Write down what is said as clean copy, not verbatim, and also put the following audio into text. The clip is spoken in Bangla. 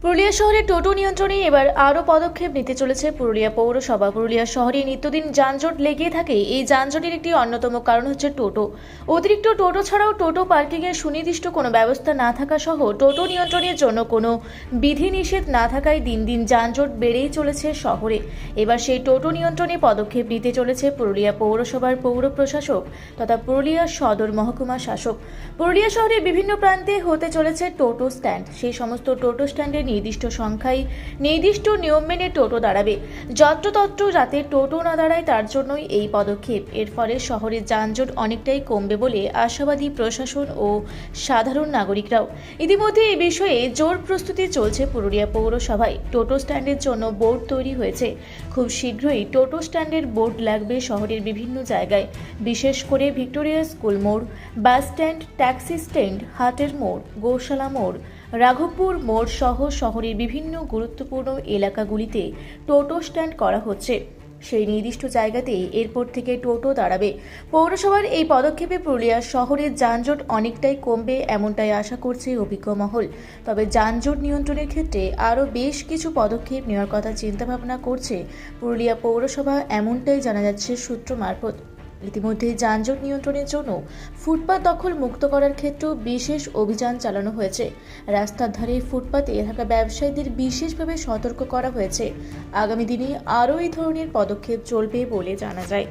পুরুলিয়া শহরে টোটো নিয়ন্ত্রণে এবার আরও পদক্ষেপ নিতে চলেছে পুরুলিয়া পৌরসভা। পুরুলিয়া শহরে নিত্যদিন যানজট লেগে থাকে। এই যানজটের একটি অন্যতম কারণ হচ্ছে টোটো। অতিরিক্ত টোটো ছাড়াও টোটো পার্কিংয়ের সুনির্দিষ্ট কোনো ব্যবস্থা না থাকা সহ টোটো নিয়ন্ত্রণের জন্য কোনো বিধিনিষেধ না থাকায় দিন দিন যানজট বেড়েই চলেছে শহরে। এবার সেই টোটো নিয়ন্ত্রণে পদক্ষেপ নিতে চলেছে পুরুলিয়া পৌরসভার পৌর প্রশাসক তথা পুরুলিয়া সদর মহকুমা শাসক। পুরুলিয়া শহরের বিভিন্ন প্রান্তে হতে চলেছে টোটো স্ট্যান্ড। সেই সমস্ত টোটো স্ট্যান্ডে নির্দিষ্ট সংখ্যায় নির্দিষ্ট নিয়ম মেনে টোটো দাঁড়াবে। যত্রতত্র যাতে টোটো না দাঁড়ায় তার জন্যই এই পদক্ষেপ। এর ফলে শহরের যানজট অনেকটাই কমবে বলে আশাবাদী প্রশাসন ও সাধারণ নাগরিকরাও। ইতিমধ্যে এই বিষয়ে জোর প্রস্তুতি চলছে পুরুলিয়া পৌরসভায়। টোটো স্ট্যান্ডের জন্য বোর্ড তৈরি হয়েছে। খুব শীঘ্রই টোটো স্ট্যান্ডের বোর্ড লাগবে শহরের বিভিন্ন জায়গায়, বিশেষ করে ভিক্টোরিয়া স্কুল মোড়, বাস স্ট্যান্ড, ট্যাক্সি স্ট্যান্ড, হাটের মোড়, গৌশালা মোড়, রাঘবপুর মোড় সহ শহরের বিভিন্ন গুরুত্বপূর্ণ এলাকাগুলিতে টোটো স্ট্যান্ড করা হচ্ছে। সেই নির্দিষ্ট জায়গাতেই এরপর থেকে টোটো দাঁড়াবে। পৌরসভার এই পদক্ষেপে পুরুলিয়া শহরের যানজট অনেকটাই কমবে এমনটাই আশা করছে অভিজ্ঞ মহল। তবে যানজট নিয়ন্ত্রণের ক্ষেত্রে আরও বেশ কিছু পদক্ষেপ নেওয়ার কথা চিন্তাভাবনা করছে পুরুলিয়া পৌরসভা, এমনটাই জানা যাচ্ছে সূত্র মারফত। ইতিমধ্যে যানজট নিয়ন্ত্রণের জন্য ফুটপাত দখল মুক্ত করার ক্ষেত্রেও বিশেষ অভিযান চালানো হয়েছে। রাস্তার ধারে ফুটপাতে থাকা ব্যবসায়ীদের বিশেষভাবে সতর্ক করা হয়েছে। আগামী দিনে আরও এই ধরনের পদক্ষেপ চলবে বলে জানা যায়।